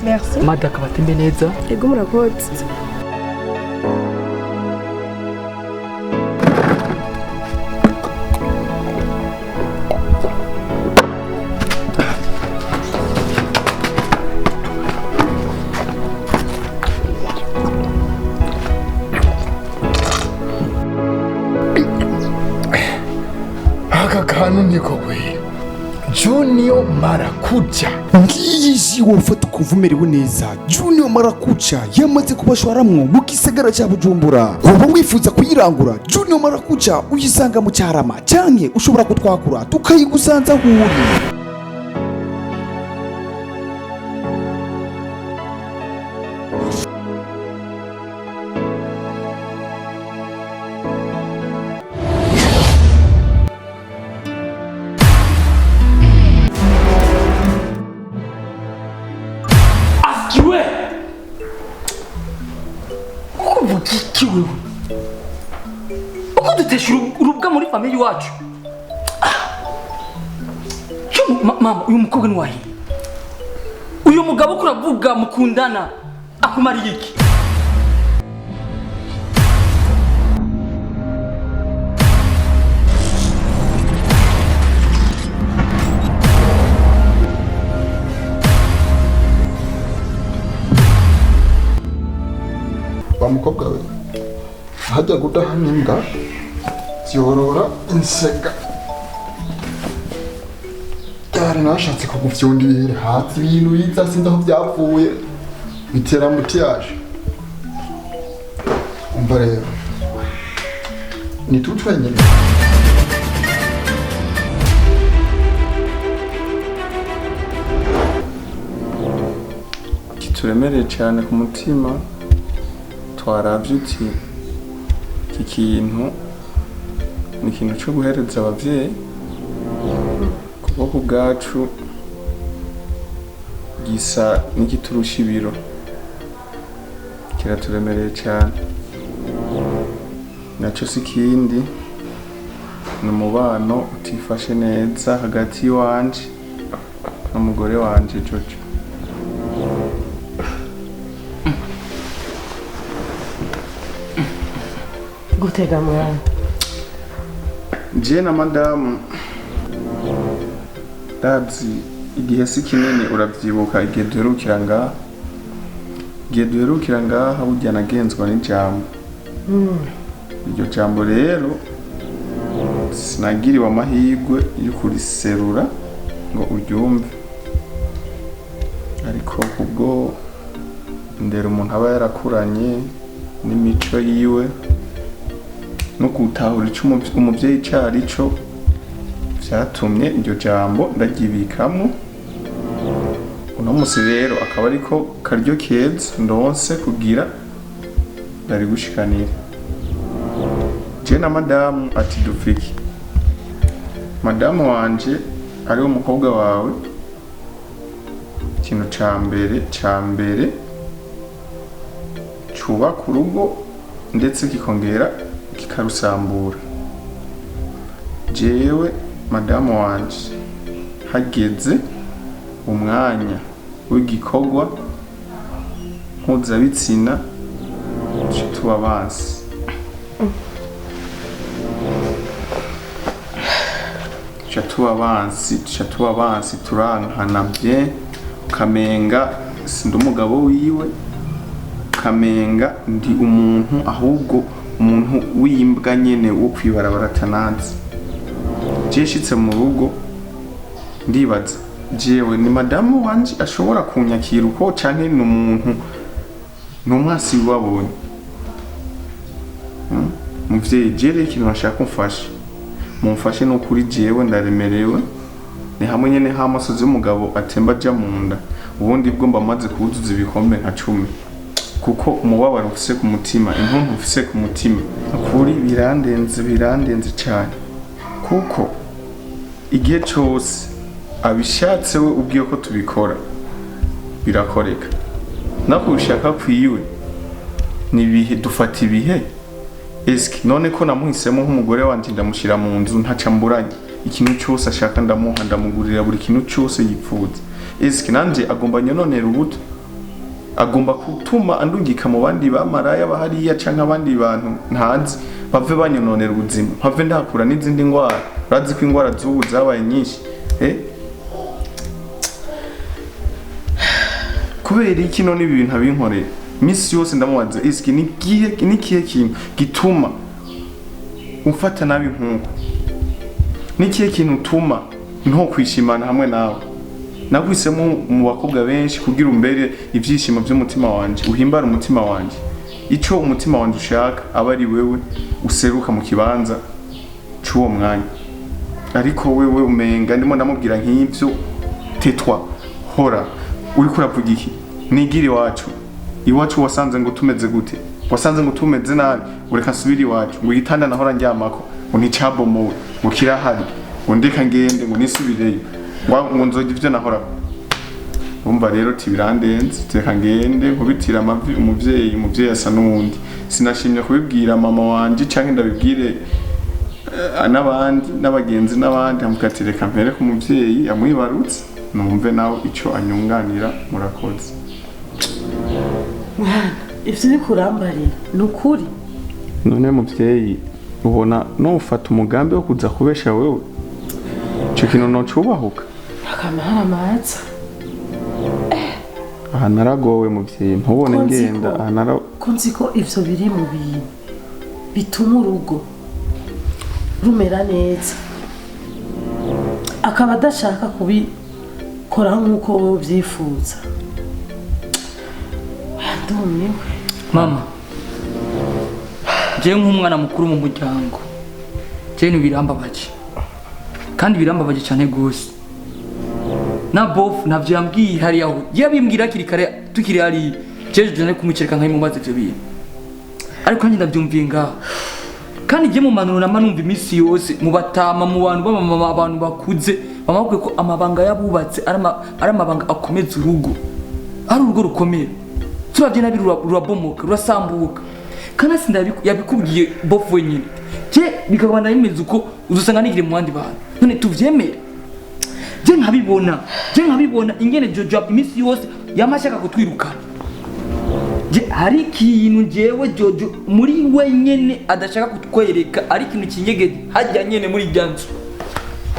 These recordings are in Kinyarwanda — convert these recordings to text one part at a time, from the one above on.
Merci. Madaka batembe neza. Ego murakoze. Kanu niko kwe Junior Marakuja ngiyizi wofata kuvumerewe neza. Junior Marakuja yamaze kubashwaramwo mu gisagara cya Bujumbura. Woba wifuza kuyirangura Junior Marakuja uyisanga mu Cyarama canke ushobora kutwakura tukayigusanza huri. Uko dutesha urubwa muri family wacu. Mama, uyu mukobwa ni wahe? Uyu mugabo kuravuga mukundana akumariye iki? Mukobwa we hajya gudahana imbwa ziyorora insega. Yari nashatse kugufyondira hasi ibintu biza sinzi aho byapfuye bitera mutiyaje. Umva rero ni tutwenyine kituremereye cyane ku mutima. Twaravye uti iki kintu ni ikintu cyo guhereza abavyeyi kuboko bwacu gisa n'igiturusha ibiro, kiraturemereye cyane. Naco si kindi ni umubano utifashe neza hagati wanje n'umugore wanje Jojo. Gutega mwana. Je na madamu Dazi igihe si kinini uravyibuka igihe duherukira ngaha burya nagenzwa n'ijambo. Iryo jambo rero sinagiriwe amahirwe yo kuriserura ngo uryumve, ariko kubwo ndera umuntu aba yarakuranye n'imico yiwe no gutahura ico umuvyeyi cari co, vyatumye iryo jambo ndagibikamwo. Uno musi rero akaba ariko karyo keza ndonse kugira ndari gushikanira. Je na madamu ati dufiki. Madamu wanje ariwe umukobwa wawe, ikintu ca mbere cubaka urugo ndetse kikongera kikarusambura. Jewe madamu wanje hageze umwanya w'igikorwa mpuzabitsina tuba bansi. tuba bansi turankana bien, kamenga sindi umugabo wiwe, kamenga ndi umuntu ahubwo umuntu w'imbwa nyene wo kwibarabara tanazi. Jeshitse mu rugo ndibaza jewe ni madamu wanje ashobora kunyakira uko canke ni umuntu n'umwasi wabonye. Muvyeyi jere ikintu nashaka kumfasha mumfashe no kuri jewe ndaremerewe, ni hamwe nyene hamasozi y'umugabo atemba aja mu nda, ubundi bwo mba maze kuzuza ibikombe nka 10 kuko umubabaro ufise ku mutima, intuntu ufise ku mutima kuri birandenze cyane, kuko igihe cyose abishatse we ubwiye ko tubikora birakoreka. Nakushaka kwiwe ni bihe dufata ibihe. Eski none ko namuhisemo nk'umugore wanje ndamushira mu nzu ntacamburanye, ikintu cyose ashaka ndamuha, ndamugurira buri kintu cyose yipfuza. Eski nanje agomba nyononera ubuto agomba gutuma andungika mu bandi bamaraya bahariya canke abandi bantu ntazi bave banyononera ubuzima mpave ndakura n'izindi ngwara urazi ko ingwara z'ubu zabaye nyinshi kubera iki none ibi bintu abinkorera misi yose ndamubaza iski nikihe kintu gituma umfata nabi nkuko nikihe kintu utuma nto kwishimana hamwe nawe nagwisemo mu bakobwa benshi kugira umbere ivyishimo by'umutima wanje uhimbara umutima wanje ico umutima wanje ushaka aba ari wewe useruka mu kibanza c'uwo mwanya ariko wewe umenga ndimo ndamubwira nk'ivyo tetwa hora uri kuravuga iki nigiri iwacu wasanze ngo tumeze gute wasanze ngo tumeze nabi ureka nsubira iwacu ngo igitanda nahora ndyamako ngo nticabomowe ngo kirahari ngo ndeka ngende ngo nisubireyo ngo nzoga ivyo nahora umva rero tibirandenze teka ngende nkubitira amavi umuvyeyi asa n'uwundi sinashimye kubibwira mama wanje canke ndabibwire n'abandi n'abagenzi n'abandi amukatireka mpere ku muvyeyi amwibarutse numve nawe ico anyunganira murakoze mwana ivyo bikurambarira nukuri none muvyeyi ubona no ufata umugambi wo kuza kubesha wewe ico kintu no cubahuka akamara amaza aha naragowe muvyeyi ntubone ngenda aha ko nzi ko ivyo biri mu bintu bituma urugo rumera neza akaba adashaka kubikora nk'uko wowe ubyifuza ndumiwe mama jewe nk'umwana mukuru mu muryango jewe birambabaje kandi birambabaje cyane gose na bof navyo yambwiye hari aho yabimbwira kiri kare tukiri hari jeje jone kumucereka nkayimubaza ivyo bintu ariko nanjye ndavyumviye ngaho kandi je mu manuro namanumva imisi yose mu batama mu bantu b'amama abantu bakuze bamabwe ko amabanga yabubatse ari amabanga akomeza urugo ari urugo rukomeye turavye nabi rurabomoka rurasambuka kana sinda yabikubwiye bof wenyine je bikabana imeze uko uzusanga nigire mu bandi bantu none tuvyemera je nkabibona ingene Jojo imisi yose yamashaka kutwirukana je hari ikintu jewe Jojo muri wenyene adashaka kutwereka ari ikintu kinyegeje hajya nyene muri byanzu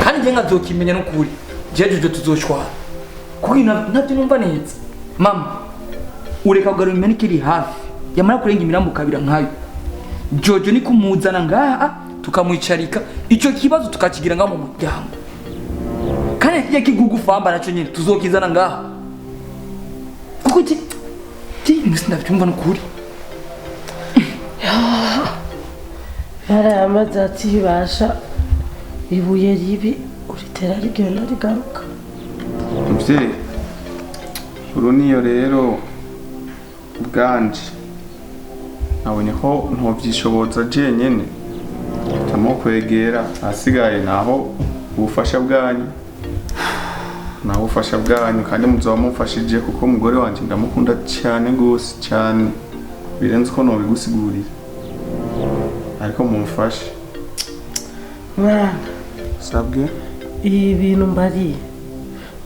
kandi je nkazokimenya n'ukuri je Jojo tuzoshwara kuko ntabyo numva neza mama ureka kugarura imene kiri hafi yamara kurenga imirambo kabira nkayo Jojo ni kumuzana ngaha tukamwicarika ico kibazo tukakigira ngaho mu muryango kandi kijya kigugufamba naco nyene tuzokizana ngaha kuko musi ndabyumva n'ukuri yarayamaze ati ibasha ibuye ribi uritera rigenda rigaruka muvyeyi uruniyo rero bwanje nabonye ko ntovyishoboza jenyene tamo kwegera asigaye naho ubufasha bwanyu kandi muzoba mumfashije kuko umugore wanje ndamukunda cyane gose cyane birenze ko no bigusigurira ariko mumfashe mwana sabwe ibi bintu mbariye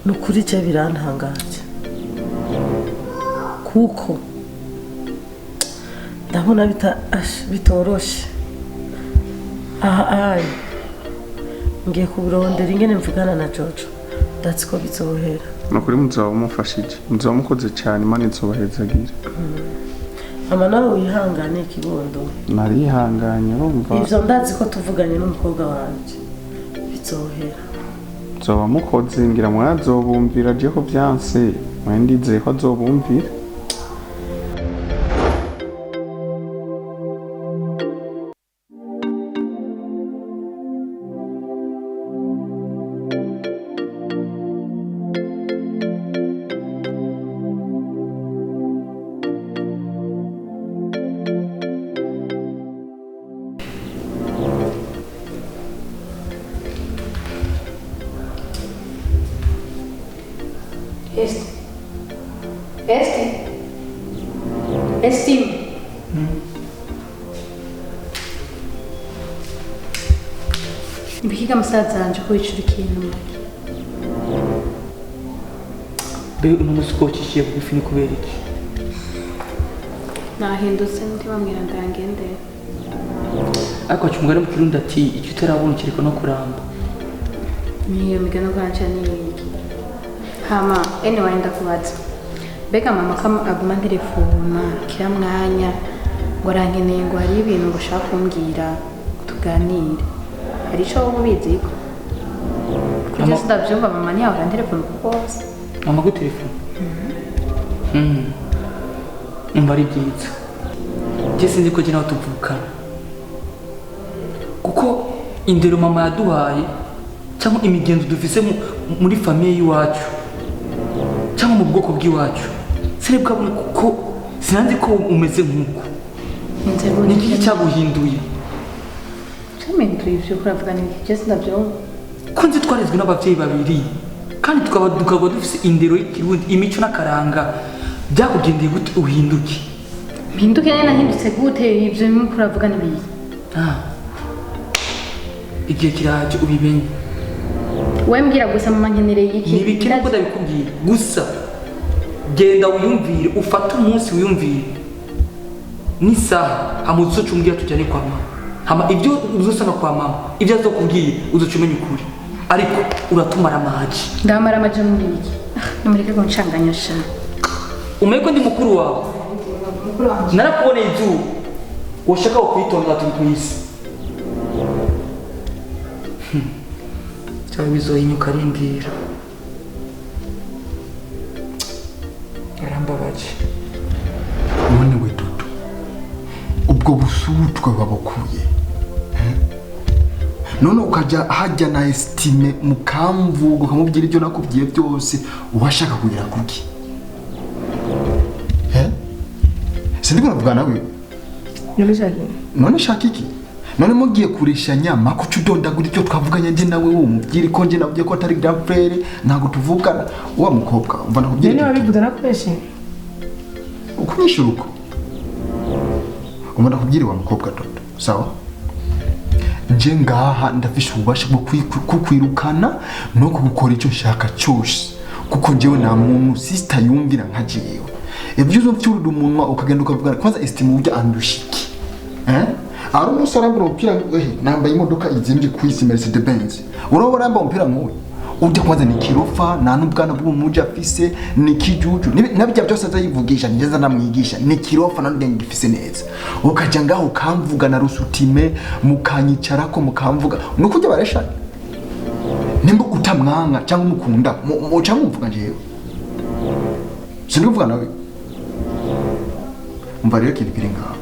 nukuri cyo birantangaje kuko ndabona bitoroshe aha ngiye kubirondera ingene mvugana na Jojo that's ko bizohera nukuri muzoba mumfashije muzoba mukoze cyane Imana izobahezagira ama nawe wihangane ikibondo narihanganye urumva ivyo ndazi ko tuvuganye n'umukobwa wanje bizohera zoba mukoze ngira mwazobumbira je ko byanse mwendizeye ko azobumbira Esti. Mbikiga musaza wanje ko wicura ikintu be uno musi ko ucishiye bugufi ni kubera iki nahindutse ntibambwira ndangende ariko cyumugana mu kirundi ati icyo utarabona kiriko no kuramba niyo migano kanje ni hama anyway ndakubaza bega mama kama aguma telefona kira mwanya ngo arankeneye ngo hari ibintu ushaka kumbwira tuganire hari ico wowe ubizi ko kugeza ndavyumva mama ntiyahora telefona kose mama go telefone mbari byiza je sinzi ko jina tuvukana kuko indero mama yaduhaye cyangwa imigenzo dufise muri famille y'iwacu cyangwa mu bwoko bw'iwacu sire bwabone kuko sinanzi ko umeze nk'uko niki cyaguhinduye cyamenduye ivyo kuravuga ni je sindavyumva ko nzi twarezwe n'abavyeyi babiri kandi tukaba dufise indero y'ikirundi imico n'akaranga byakugendeye gute uhinduke mpinduke nene nahindutse gute ivyo bimwe kuravuga ni biyi igihe kiraje ubimenye we mbwira gusa mama nkenereye iki nibikira ko ndabikubwira gusa genda wiyumvire ufate umunsi wiyumvire n'isaha hamuzo cumbwira tujyane kwa mama hama ibyo uzosanga kwa mama ibyo azokubwira uzocumenya ukuri ariko uratumara amaji ndamara amaji muri iki nimureke ko ncanganyasha umeko ndi mukuru wawe narakuboneye izuba washaka kwitonda turi kwisi cyangwa bizohinyuka arindira yarambabaje none we Dudu ubwo busutwe babukuye none ukaja hajya na estime mukamvugo ukamubwira ibyo nakubwiye byose ubashaka kugira kuki sindi kunavuga nawe none shaka iki none mugiye kurisha nyama kuco udondagura icyo twavuganye nje nawe wumubwira ko nje navuye ko atari grand frère ntago tuvukana uwa mukobwa umva nakubwira none wabivuze nakoreshe ukunyishura uko umva nakubwira wa mukobwa Dodo sawa nje ngaha ndafisha ububasha bwo kukwirukana no kugukora icyo nshaka cyose kuko njewe nta muntu sister yumvira nka jewe ibyo uzovyuruda umunwa ukagenda ukavugana kwanza estime ujya andushiki ari umusore mbere umupira nambaye imodoka izimbye kwisi Mercedes Benz urabona yambaye umupira nk'uyu ujya kwanza ni kirofa nta n'ubwana bw'umuja afise ni kijuju nabijya byose azayivugisha ngeza namwigisha ni kirofa na ndenge gifise neza ukaja ngaho ukamvuga na rusutime mukanyicarako mukamvuga nuko ujya baresha nimba utamwanga cyangwa umukunda muca mumvuga njewe sindi kuvuga nawe umva rero kiri ngaho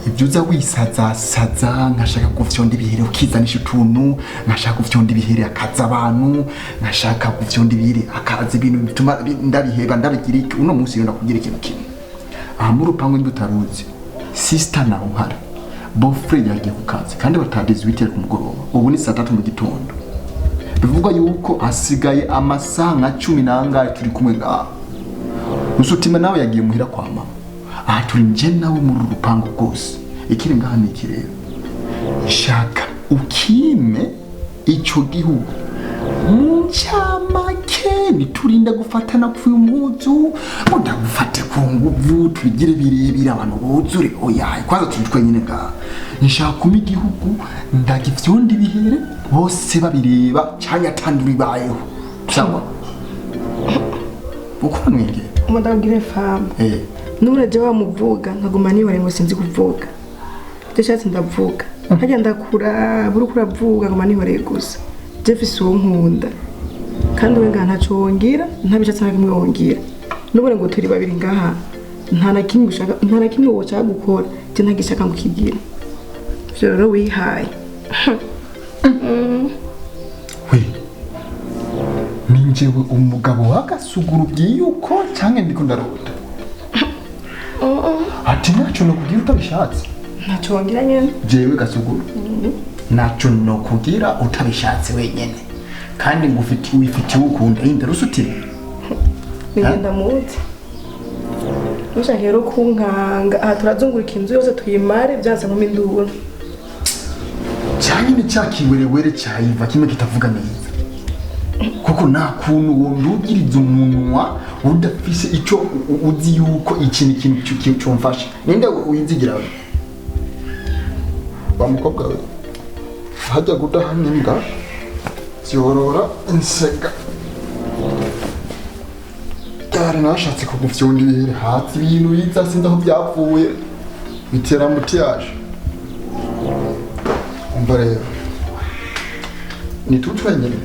ibyo uza wisaza nkashaka kuvyondi bihere ukizanisha utuntu nkashaka kuvyondi bihere akaza abantu nkashaka kuvyondi bihere akaza ibintu bituma ndabiheba ndabigirika uno munsi rero ndakugira ikintu kimwe aha muri upango ndutaruzi sister na uhari boyfriend yagiye kukazi kandi batadize witera ku mugoroba ubu ni saa 3 mu gitondo bivugwa yuko hasigaye amasaha nka 10 nangaye turi kumwe ngaho usutima nawe yagiye muhira kwa mama aha turi nje nawe muri urupango rwose ikiri ngaha ni iki rero shaka ukime ico gihugu mu ncamake niturinda gufatana kuyu muzu mudagufate ku nguvu tubigire birebire abantu buzure oya kwanza tujwe nyine ngaha nshaka kuma igihugu ndagivyondi bihere bose babireba cyanya tanduri bayeho sawa uko mwenge umudabwire femme nuraje wamuvuga nkaguma nibare ngo sinzi kuvuga ndashatse ndavuga hajya ndakura buri kuravuga ngoma nibare gusa Jefferson uwo nkunda kandi we ngana ntacongira ntabishatse nakimwe wongira nubone ngo turi babiri ngaha nta na kimwe woca gukora je ntagishaka ngo kigira rero wihaye we ninjewe umugabo wagasuguru byiyuko cyangwa ndiko ndarota ati nacho no kugira utabishatse nacho ngira nyene jewe gasuguru nacho no kugira utabishatse wenyene kandi ngufiti wifiti ukunda inde rusutire bigenda muti Musha hero kunkanga aha turazungurika inzu yose tuyimare byanze mu mindura cyane ni cyakiwerewere cyayiva kimwe kitavuga neza kuko nta kuntu wondugiriza umunwa udafise ico uzi yuko ikintu cyomfasha. Ninde wizigira we? Wa mukobwa we hajya gudahamya imbwa ziyorora insega. Cyari nashatse kugufyonda ibere hasi ibintu biza sinzi aho byapfuye bitera mutiyaje. Umva rero ni tutwenyine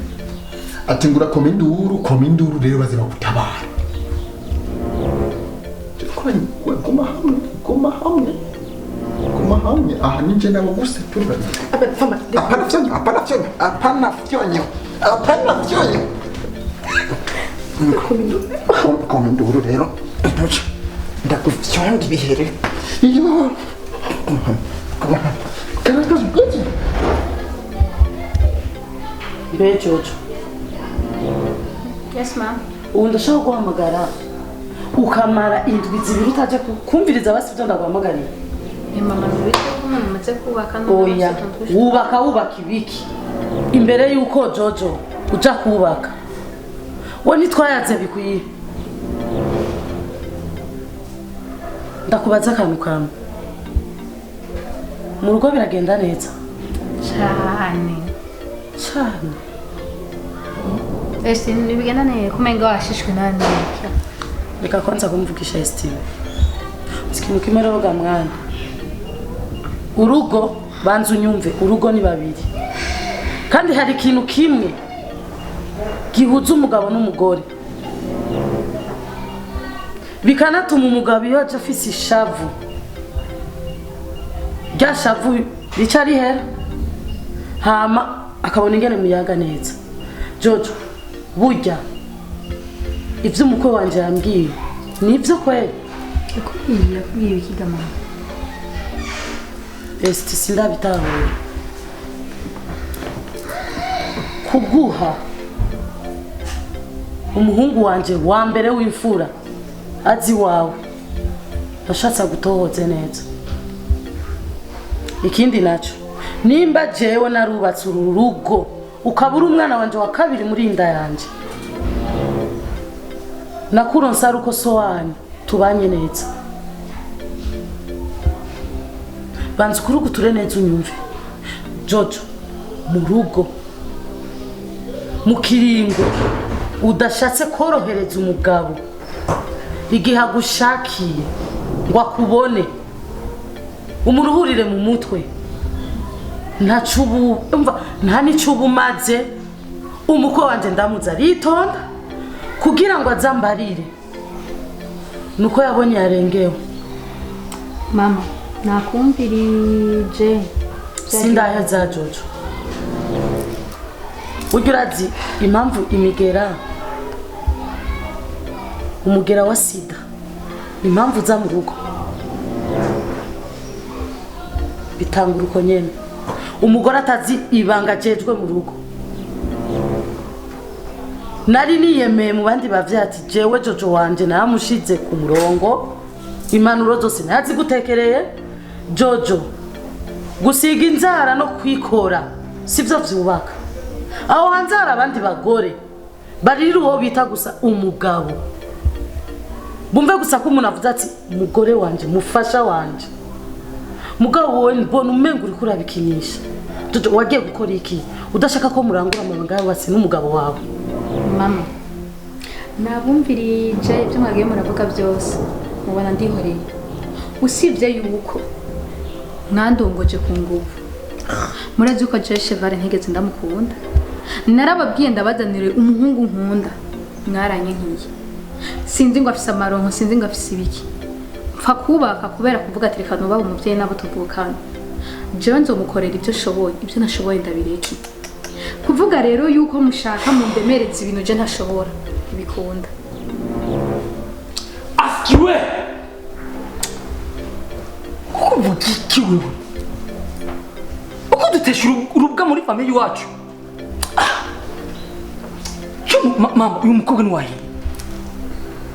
ati ngura kominduru rero bazira gutabara. Guma hamwe aha nije nabo gusa turanye. Apana fyonyo. Kominduru rero ndakufyonda ibihere. Iyo Jojo. Yes ma'am. Ubu ndashaka guhamagara ukamara indwi zibiri utaje kumviriza basi ibyo ndaguhamagariye. Mama nubite ko umuntu amaze kubaka Oya, wubaka ibiki imbere yuko Jojo uja kubaka. We nitwayaze bikwiye. Ndakubaza akantu kamwe. Mu rugo biragenda neza cyane. Ese nibigenda ne kumenga washishwe nani? Reka kwanza kumvugisha Estime. Ikintu kimwe rero ga mwana. Urugo banzu nyumve, urugo ni babiri. Kandi hari ikintu kimwe gihuza umugabo n'umugore. Bikanatuma umugabo iyo aje afise ishavu. Rya shavu ricari hera. Hama akabona ingene muyaga neza. Jojo, burya ivyo umukwe wanje yambwiye nivyo kweli? Yakubwiye ikiga mama. Esti sindabitahuye. Kuguha umuhungu wanje wa mbere w'imfura azi wawe nashatse gutohoze neza. Ikindi naco nimba jewe narubatse urugo ukabura umwana wanje wa kabiri muri inda yanje nakuronsa ruko SO1 tubanye neza. Banzi kuri guture neza unyumve. Jojo mu rugo mu kiringo udashatse korohereza umugabo igihe agushakiye ngo akubone umuruhurire mu mutwe nta cubu nta n'icubu maze umukwe wanje ndamuza ritonda kugira ngo azambarire nuko yabonye yarengewe. Mama nakumvirije sindaheza Jojo. Ugirazi impamvu umugera wa sida impamvu za mu rugo bitangura uko nyene umugore atazi ibanga jejwe mu rugo. Nari niyemeye mu bandi bavyati jewe Jojo wanje namushize ku murongo impanuro zose nazi gutekereye. Jojo gusiga inzara no kwikora sivyo vyubaka. Aho hanzara abandi bagore barira uwo bita gusa umugabo. Bumve gusa ko umuntu avuze ati umugore wanje mufasha wanje. Mugabo wowe mbona umenga uri kurabikinisha. Jojo wagiye gukora iki? Udashaka ko murangura amabanga yawe wasi n'umugabo wawe. Mama nabumvirije ibyo mwagiye muravuga byose mubona ndihoreye. Usibye yuko mwandongoje ku nguvu. Murazi uko Joyce Vare ntigeze ndamukunda. Narababwiye ndabazanire umuhungu nkunda. Mwaranye nkiye. Sinzi ngo afise amaronko, sinzi ngo afise ibiki. Pfa kubaka kubera kuvuga ati reka nuba umuvyeyi nabo tuvukana. Jewe nzomukorera ibyo shoboye, ibyo nashoboye ndabireki. Kuvuga rero yuko mushaka mu ndemereza ibintu je ntashobora ibikunda. Askiwe kuvugikiwe uko dutesha urubwa muri family wacu. Mama uyu mukobwa ni wahe?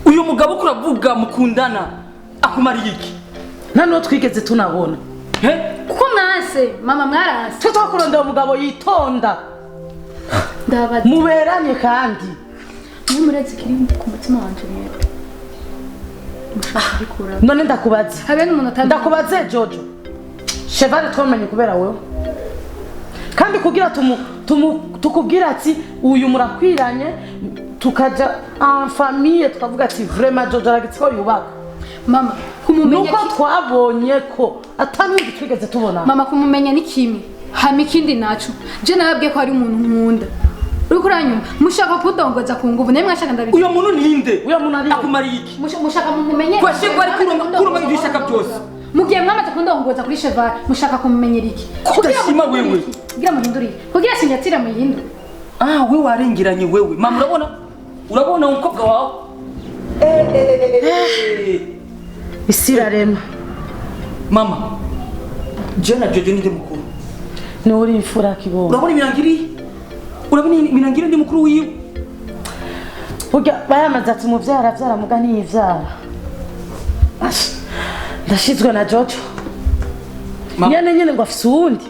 Uyu mugabo kuravuga mukundana akumariye iki? Nano twigeze tunabona. Kuko mwase mama mwarase. Tutakurondera umugabo yitonda. ndabaza muberanye kandi niyo murezi kiri ku mutima wanje rero mushaka kubikura none ndakubaza habe n'umuntu atandi ndakubaze Jojo Chevale twamenye kubera wewe kandi kugira tukubwira ati uyu murakwiranye tukaja en famille tukavuga ati vraiment Jojo aragitsiko yubaka mama kumumenya nuko twabonye ko atanundi twigeze tubona mama kumumenya ni kimwe hama ikindi naco je nababwiye ko ari umuntu nkunda uriko uranyuma mushaka kudongoza ku nguvu nemwe ashaka ndabiki uyo muntu ninde uyo muntu ari akumariye iki mushaka mumumenye kwashe ko ari kuruma ibishaka byose mugiye mwamaze kundongoza kuri Chevale mushaka kumumenyera iki kudashima wewe kugira muhindurire kugira sinyatira muhindure we warengeranye wewe mama urabona umukobwa wawe isirarema mama je na Jojo ninde mukuru ni uri imfura kibongo urabona iminangiri ndi mukuru wiwe burya bayamaze ati muvyara muga ntiyivyara ndashizwe na Jojo nyene ngo afise uwundi